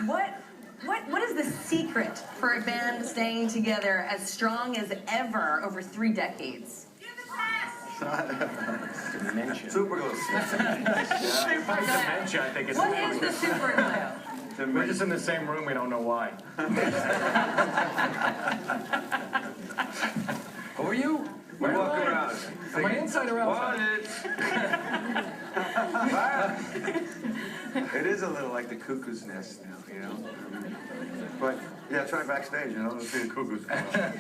What is the secret for a band staying together as strong as ever over 3 decades? Dementia. Super glue. Dementia, I think it's. What is the super glue? We're just in the same room, we don't know why. Who are you? We walk around. Am I inside or outside? It is a little like the cuckoo's nest now, you know? But, yeah, try backstage, you know? Let's see the cuckoos come out.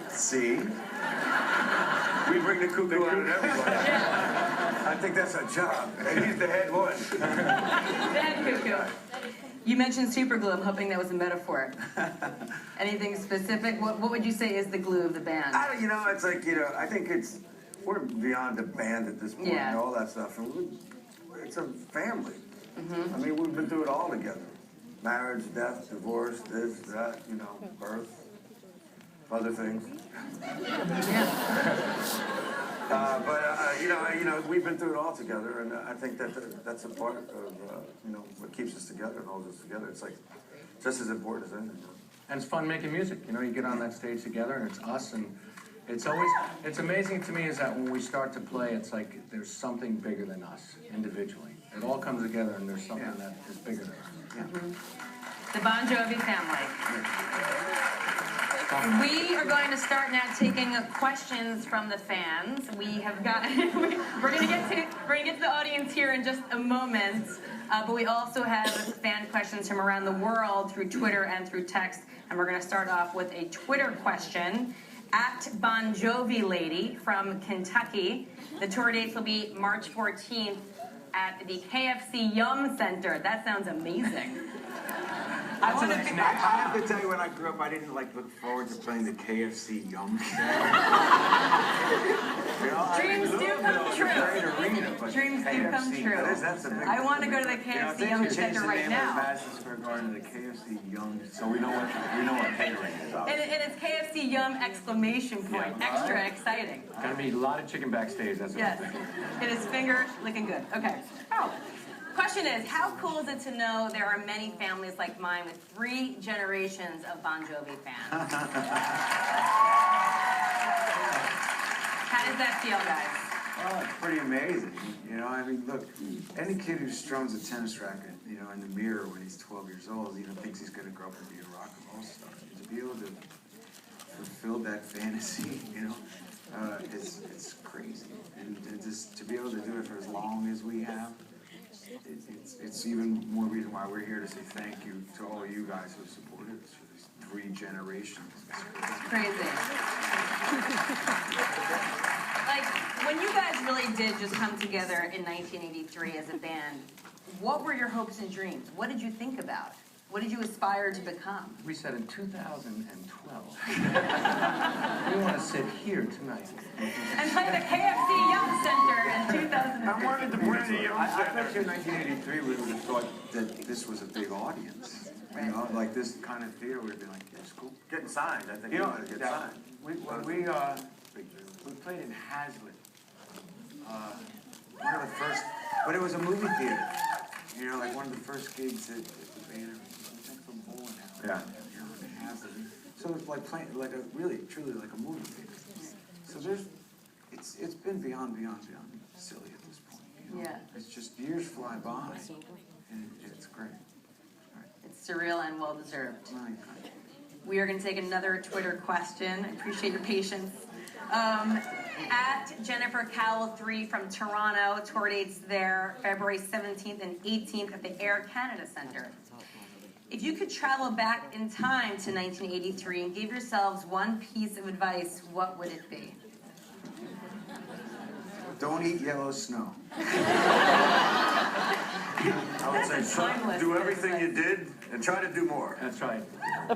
See? We bring the cuckoo out of everybody. I think that's our job. And he's the head one. The head cuckoo. You mentioned super glue. I'm hoping that was a metaphor. Anything specific? What would you say is the glue of the band? You know, it's like, you know, I think we're beyond the band at this point and all that stuff. And it's a family. I mean, we've been through it all together. Marriage, death, divorce, this, that, you know, birth, other things. You know, we've been through it all together, and I think that's a part of, you know, what keeps us together and holds us together. It's like just as important as anything. And it's fun making music. You know, you get on that stage together, and it's us, and it's amazing to me is that when we start to play, it's like there's something bigger than us individually. It all comes together, and there's something that is bigger than us. The Bon Jovi family. We are going to start now taking questions from the fans. We have got. we're going to get to the audience here in just a moment, but we also have fan questions from around the world through Twitter and through text. And we're going to start off with a Twitter question. At Bon Jovi Lady from Kentucky. The tour dates will be March 14th at the KFC Yum Center. That sounds amazing. I have to tell you, when I grew up, I didn't look forward to playing the KFC Yum. Dreams do come true. Dreams do come true. I want to go to the KFC Yum Center right now. Madison Square Garden to the KFC Yum, so we know what catering is about. And it's KFC Yum exclamation point. Extra exciting. Gonna be a lot of chicken backstage. That's what I'm thinking. It is finger licking good. Okay. Question is, how cool is it to know there are many families like mine with 3 generations of Bon Jovi fans? How does that feel, guys? Oh, it's pretty amazing. You know, I mean, look, any kid who strums a tennis racket, you know, in the mirror when he's 12 years old, you know, thinks he's going to grow up and be a rock and roll star. To be able to fulfill that fantasy, you know, it's crazy. And just to be able to do it for as long as we have, it's even more reason why we're here to say thank you to all you guys who supported us for these 3 generations. It's crazy. Like, when you guys really did just come together in 1983 as a band, what were your hopes and dreams? What did you think about? What did you aspire to become? We said in 2012, we want to sit here tonight. And play the KFC Yum Center in 2012. I wanted to bring the Yum I Center. bet you in 1983 we would have thought that this was a big audience. You know, like this kind of theater would have been like, yeah, it's cool. Getting signed, I think. You know, get signed. we played in Hazlitt. One of the first, but it was a movie theater. You know, like one of the first gigs that the band from bowling alley. Yeah. You know, in Hazlitt. So it's like playing, like a really, truly like a movie theater. So it's been beyond silly at this point. You know? Yeah. It's just years fly by, and it's great. It's surreal and well-deserved. Right. We are going to take another Twitter question. I appreciate your patience. At Jennifer Cowell 3 from Toronto, tour dates there February 17th and 18th at the Air Canada Centre. If you could travel back in time to 1983 and give yourselves one piece of advice, what would it be? Don't eat yellow snow. I would say do everything you did and try to do more. That's right.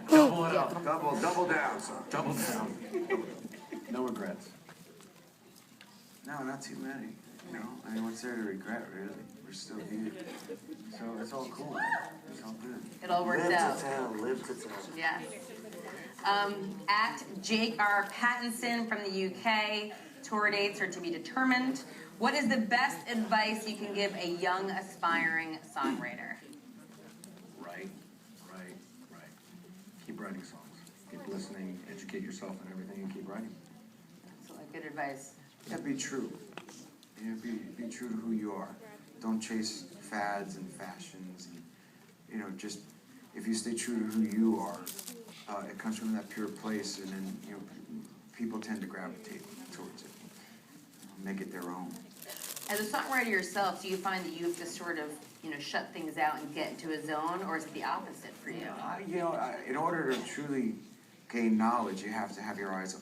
Double it up. Double down, son. Double down. No regrets. No, not too many. You know, I mean, what's there to regret, really? We're still here. So it's all cool. It's all good. It all works out. Live to tell. Yes. At Jake R. Pattinson from the UK, Tour dates are to be determined. What is the best advice you can give a young, aspiring songwriter? Write. Keep writing songs. Keep listening, educate yourself and everything, and keep writing. Absolutely, good advice. Yeah, be true. You know, be true to who you are. Don't chase fads and fashions. And, you know, just if you stay true to who you are, it comes from that pure place, and then you know people tend to gravitate towards it, make it their own. As a songwriter yourself, do you find that you have to sort of, you know, shut things out and get into a zone, or is it the opposite for you? You know, in order to truly gain knowledge, you have to have your eyes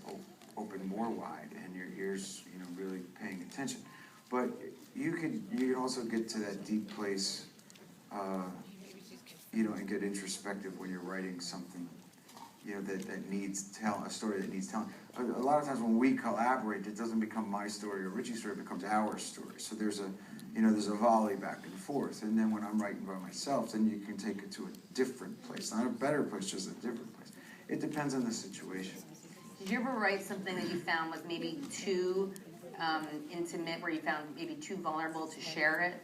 open more wide and your ears, you know, really paying attention. But you can also get to that deep place, you know, and get introspective when you're writing something, you know, that needs a story that needs telling. A lot of times when we collaborate, it doesn't become my story or Richie's story, it becomes our story. So there's a volley back and forth. And then when I'm writing by myself, then you can take it to a different place. Not a better place, just a different place. It depends on the situation. Did you ever write something that you found was maybe too intimate, where you found maybe too vulnerable to share it?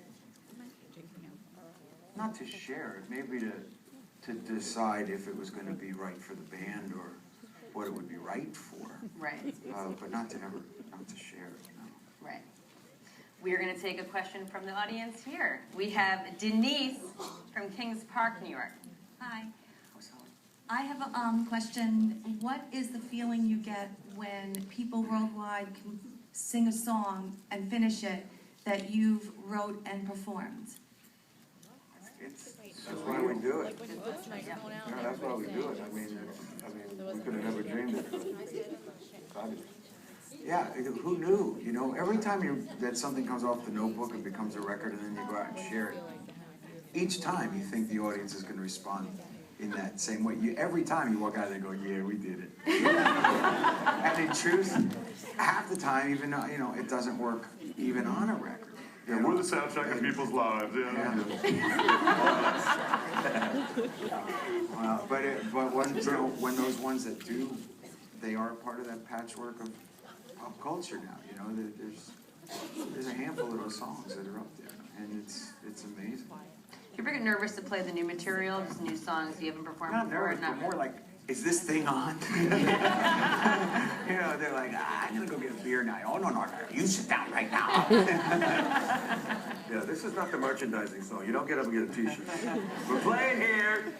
Not to share it, maybe to decide if it was going to be right for the band or what it would be right for. Right. But not to share it, no. Right. We are going to take a question from the audience here. We have Denise from Kings Park, New York. Hi. I have a question. What is the feeling you get when people worldwide can sing a song and finish it that you've wrote and performed? That's why we do it. Yeah, that's why we do it. I mean, we could have never dreamed it. Fabulous. Yeah, who knew? You know, every time that something comes off the notebook and becomes a record, and then you go out and share it, each time you think the audience is going to respond in that same way. Every time you walk out there and go, yeah, we did it. And in truth, half the time, even though, you know, it doesn't work even on a record. Yeah, we're the soundtrack of people's lives. Yeah. But when those ones that do, they are part of that patchwork of pop culture now. You know, there's a handful of those songs that are up there, and it's amazing. Do you ever get nervous to play the new material, just new songs you haven't performed Not before? nervous, but more like, is this thing on? You know, they're like, I'm gonna go get a beer now. Oh, no, you sit down right now. Yeah, this is not the merchandising song. You don't get up and get a t-shirt. We're playing here.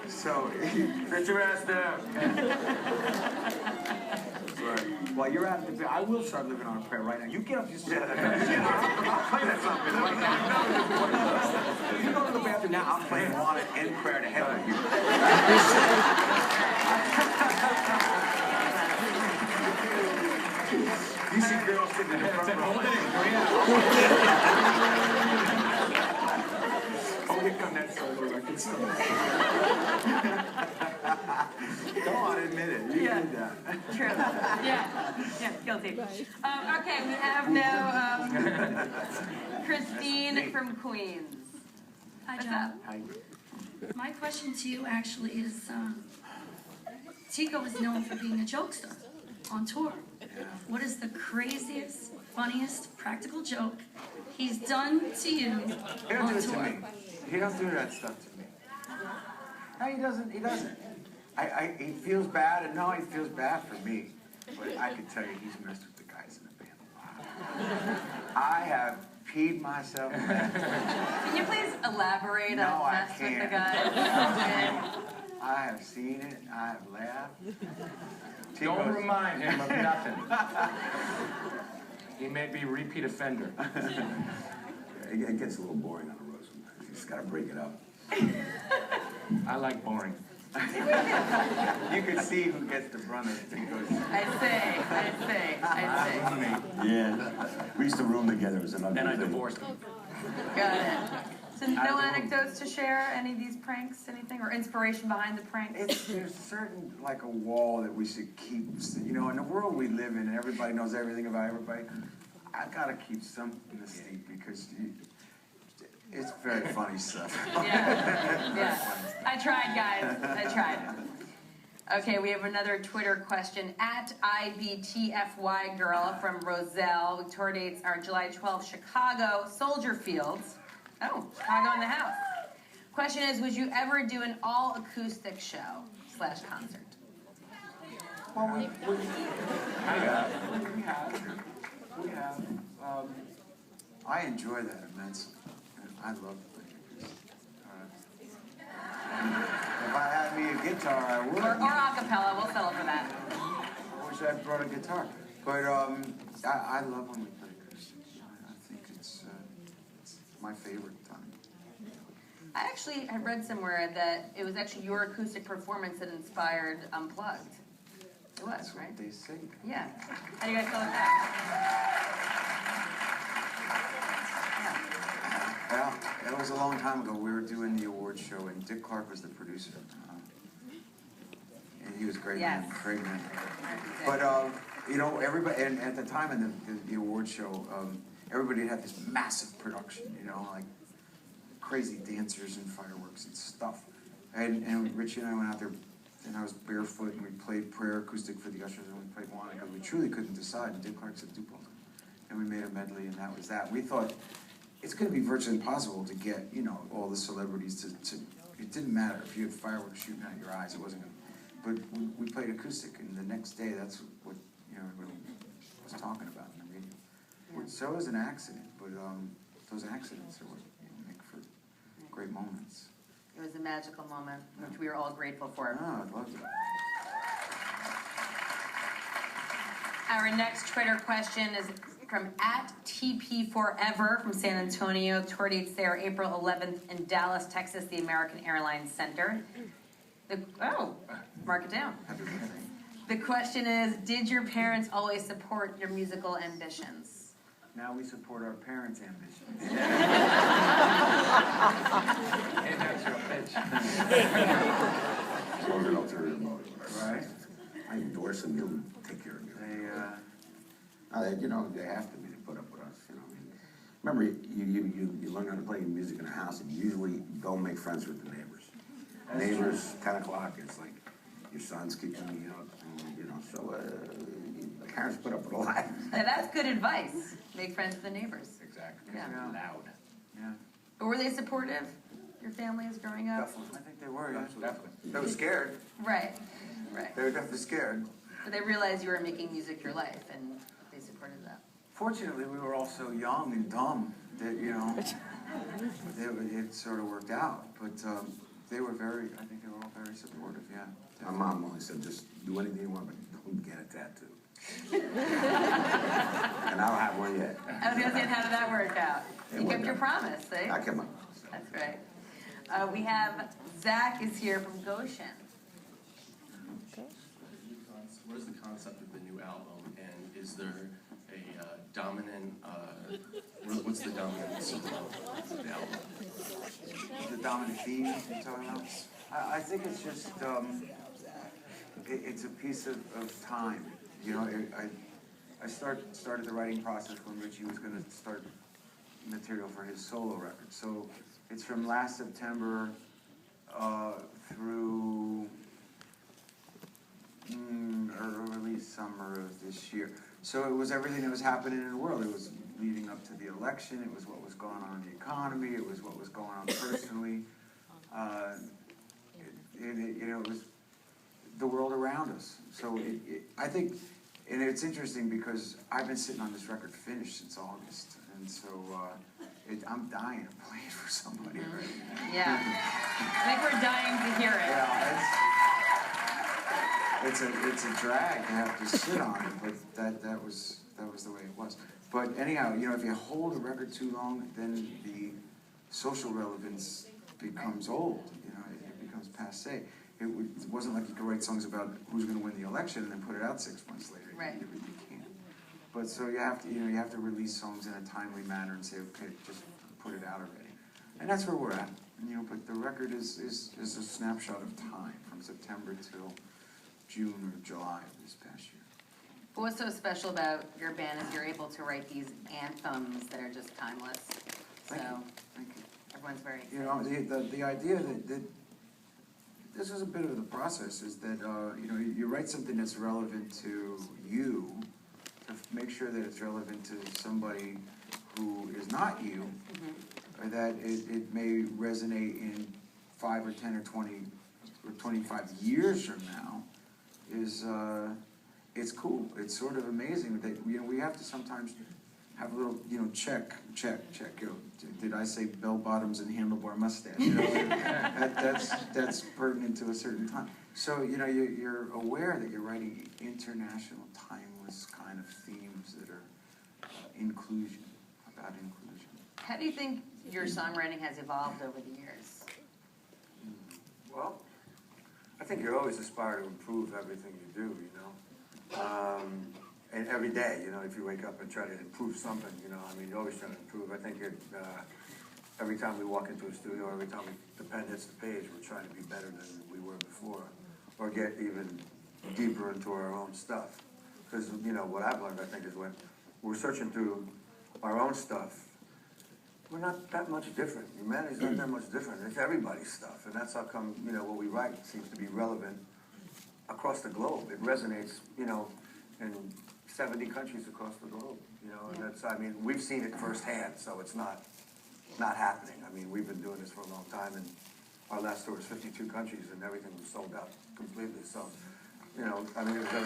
So, Sit your ass down. right. Well, you're out of the beer. I will start living on a prayer right now. You get up, you sit down. I'll play that song right now. You go to the bathroom now, I'll play on it and prayer to heaven. You see girls sitting in the front row. Oh, here come that solo record stuff. Go on, admit it. You did that. True. Yeah, guilty. Okay, we have now Christine from Queens. Hi, What's John. up? Hi. My question to you actually is, Tico is known for being a jokester on tour. What is the craziest, funniest, practical joke he's done to you He don't on do it to tour? me. He don't do that stuff to me. No, he doesn't. He doesn't. He feels bad, and no, he feels bad for me. But I can tell you, he's messed with the guys in the band a lot. I have peed myself. Can you please elaborate No, on I mess with the can't. guys? I have seen it. I have laughed. Don't remind him of nothing. He may be a repeat offender. It gets a little boring on the road sometimes. You just gotta break it up. I like boring. You can see who gets the brunt of it. I say. Yeah. We used to room together as an ugly Then I thing. divorced him. Got it. So no anecdotes to share? Any of these pranks? Anything? Or inspiration behind the pranks? There's certain, like a wall that we should keep, you know, in the world we live in, and everybody knows everything about everybody, I gotta keep something mystique because it's very funny stuff. Yeah. I tried, guys. I tried. Okay, we have another Twitter question. At IBTFY Girl from Roselle. Tour dates are July 12th, Chicago, Soldier Fields. Oh, Chicago in the house. Question is, would you ever do an all-acoustic show / concert? Well, we have. I enjoy that immensely. I love playing acoustic. If I had me a guitar, I would. Or a cappella, we'll settle for that. I wish I had brought a guitar. But I love when we play acoustic. I think it's my favorite time. I actually have read somewhere that it was actually your acoustic performance that inspired Unplugged. It was, That's right? what they say. Yeah. How do you guys feel about that? Yeah, it was a long time ago. We were doing the awards show, and Dick Clark was the producer. And he was a great man, great man. But, you know, everybody, and at the time in the awards show, everybody had this massive production, you know, like crazy dancers and fireworks and stuff. And Richie and I went out there, and I was barefoot, and we played Prayer Acoustic for the Ushers, and we played Wanna, because we truly couldn't decide, and Dick Clark said, do both. And we made a medley, and that was that. We thought, it's going to be virtually impossible to get, you know, all the celebrities to it didn't matter if you had fireworks shooting out your eyes, it wasn't going to, but we played acoustic, and the next day, that's what, you know, everybody was talking about in the radio. Yeah. So it was an accident, but those accidents are what, you know, make for great moments. It was a magical moment, which we were all grateful for. Oh, I'd love to. Our next Twitter question is from @TP4Ever from San Antonio. Tour dates there April 11th in Dallas, Texas, the American Airlines Center. Mark it down. The question is, did your parents always support your musical ambitions? Now we support our parents' ambitions. Hey, that's your pitch. As long as an ulterior motive. Right? I endorse them, you'll take care of you. You know, they have to be to put up with us, you know. I mean, remember, you learn how to play music in a house, and you usually go make friends with the neighbors. That's Neighbors, 10 o'clock, it's like, your son's kicking me out, and, you know, so the parents put up with a lot. Now, that's good advice. Make friends with the neighbors. Exactly. Yeah. Loud. Yeah. But were they supportive, your families growing up? Definitely. I think they were, yeah. Definitely. They were scared. Right. They were definitely scared. But they realized you were making music your life, and they supported that. Fortunately, we were all so young and dumb that, you know, it sort of worked out. But they were I think they were all very supportive, yeah. My mom always said, just do anything you want, but don't get a tattoo. And I don't have one yet. I was going to say, how did that work out? It You kept worked your out. promise, see? I kept my That's right. We have Zach is here from Goshen. What is the concept of the new album, and is there a dominant, what's the dominant symbol of the album? The dominant theme you're talking about? I think it's just, it's a piece of time. You know, I started the writing process when Richie was going to start material for his solo record. So it's from last September through early summer of this year. So it was everything that was happening in the world. It was leading up to the election. It was what was going on in the economy. It was what was going on personally. You know, it was the world around us. So I think, and it's interesting because I've been sitting on this record finished since August, and so I'm dying to play it for somebody. Right? Yeah. I think we're dying to hear it. Yeah, it's a drag to have to sit on it, but that was the way it was. But anyhow, you know, if you hold a record too long, then the social relevance becomes old. You know, it becomes passé. It wasn't like you could write songs about who's going to win the election and then put it out 6 months later. Right. You can't. But so you have to release songs in a timely manner and say, okay, just put it out already. And that's where we're at. You know, but the record is a snapshot of time from September till June or July of this past year. But what's so special about your band is you're able to write these anthems that are just timeless. So Thank you. everyone's very excited. You know, the idea that this is a bit of the process, is that, you know, you write something that's relevant to you, to make sure that it's relevant to somebody who is not you, or that it may resonate in 5 or 10 or 20 or 25 years from now, is, it's cool. It's sort of amazing that, you know, we have to sometimes have a little, you know, check. You know, did I say bell bottoms and handlebar mustache? You know, that's pertinent to a certain time. So, you know, you're aware that you're writing international, timeless kind of themes that are inclusion, about inclusion. How do you think your songwriting has evolved over the years? Well, I think you're always aspire to improve everything you do, you know. And every day, you know, if you wake up and try to improve something, you know, I mean, you're always trying to improve. I think every time we walk into a studio, every time the pen hits the page, we're trying to be better than we were before, or get even deeper into our own stuff. Because, you know, what I've learned, I think, is when we're searching through our own stuff, we're not that much different. Humanity's not that much different. It's everybody's stuff, and that's how come, you know, what we write seems to be relevant across the globe. It resonates, you know, in 70 countries across the globe, you know, and that's, I mean, we've seen it firsthand, so it's not happening. I mean, we've been doing this for a long time, and our last tour was 52 countries, and everything was sold out completely, so, you know, I mean, so,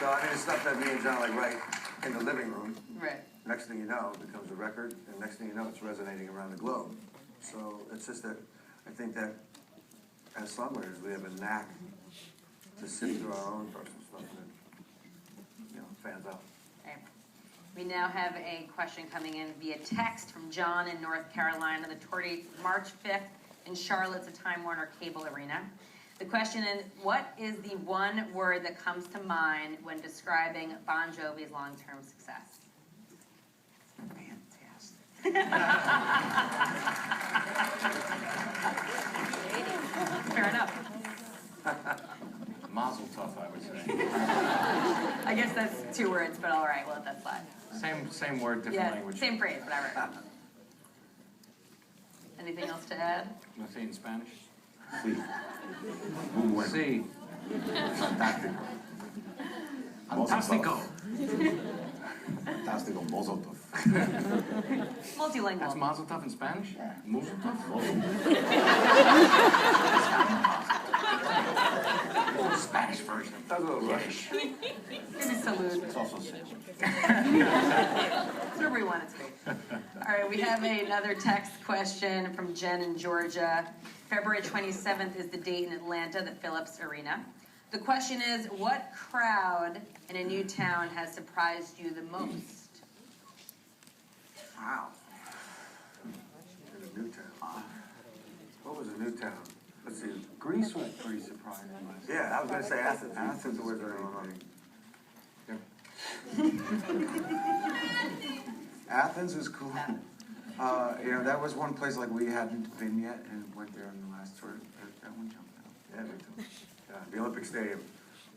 I mean, it's stuff that me and John, like, write in the living room. Right. Next thing you know, it becomes a record, and next thing you know, it's resonating around the globe. So, it's just that, I think that, as songwriters, we have a knack to sift through our own personal stuff and, you know, fans out. Okay. We now have a question coming in via text from John in North Carolina. The tour date March 5th in Charlotte's at Time Warner Cable Arena. The question is, what is the one word that comes to mind when describing Bon Jovi's long-term success? Fantastic. Fair enough. Mazel tov, I would say. I guess that's 2 words, but all right, we'll let that slide. Same word, different language. Same phrase, whatever. Anything else to add? You want to say it in Spanish? Sí. Muy bueno. Sí. Fantástico. Fantastico. Fantástico. Mazel tov. Multilingual. That's mazel tov in Spanish? Yeah. Mazel tov? Spanish version. That's a little Russish. Give me salute. It's also sandwich. Whatever we want it to be. All right, we have another text question from Jen in Georgia. February 27th is the date in Atlanta, the Phillips Arena. The question is, what crowd in a new town has surprised you the most? Wow. In a new town. What was a new town? Let's see. Greece was pretty surprising. Yeah, I was going to say Athens. Athens was very Athens was cool. You know, that was one place like we hadn't been yet, and went there on the last tour. That one jumped out. Yeah, me too. Yeah, the Olympic Stadium.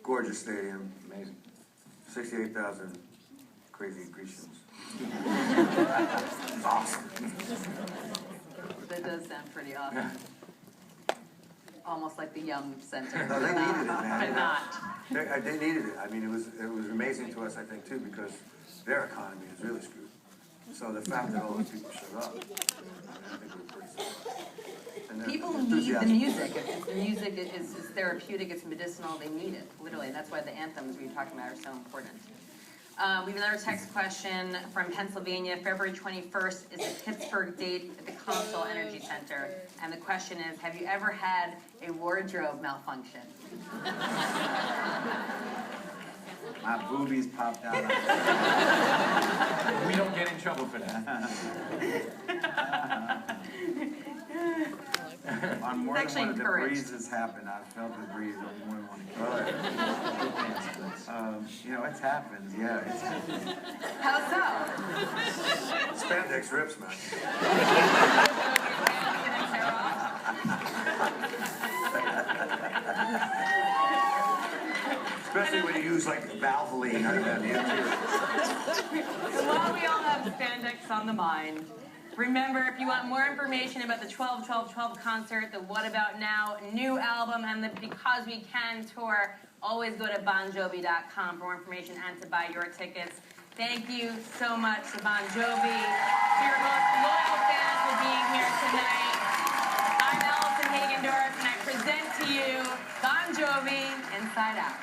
Gorgeous stadium. Amazing. 68,000 crazy Grecians. It's awesome. That does sound pretty awesome. Almost like the Yum Center. No, they needed it, man. But not. They needed it. I mean, it was amazing to us, I think, too, because their economy is really screwed. So the fact that all those people showed up, I mean, I think we were pretty surprised. And People need the music. If the music is therapeutic, it's medicinal, they need it, literally. That's why the anthems we were talking about are so important. We have another text question from Pennsylvania. February 21st is the Pittsburgh date at the Consol Energy Center. And the question is, have you ever had a wardrobe malfunction? My boobies popped out. We don't get in trouble for that. On more It's than one actually of the encouraged. breezes happened. I felt the breeze on more than one occasion. You know, it's happened. Yeah, it's happened. How so? Spandex rips, man. Especially when you use like Valvoline. While we all have spandex on the mind, Remember, if you want more information about the 12-12-12 concert, the What About Now new album, and the Because We Can tour, always go to bonjovi.com for more information and to buy your tickets. Thank you so much to Bon Jovi, to your most loyal fans for being here tonight. I'm Allison Hagendorf, and I present to you Bon Jovi Inside Out.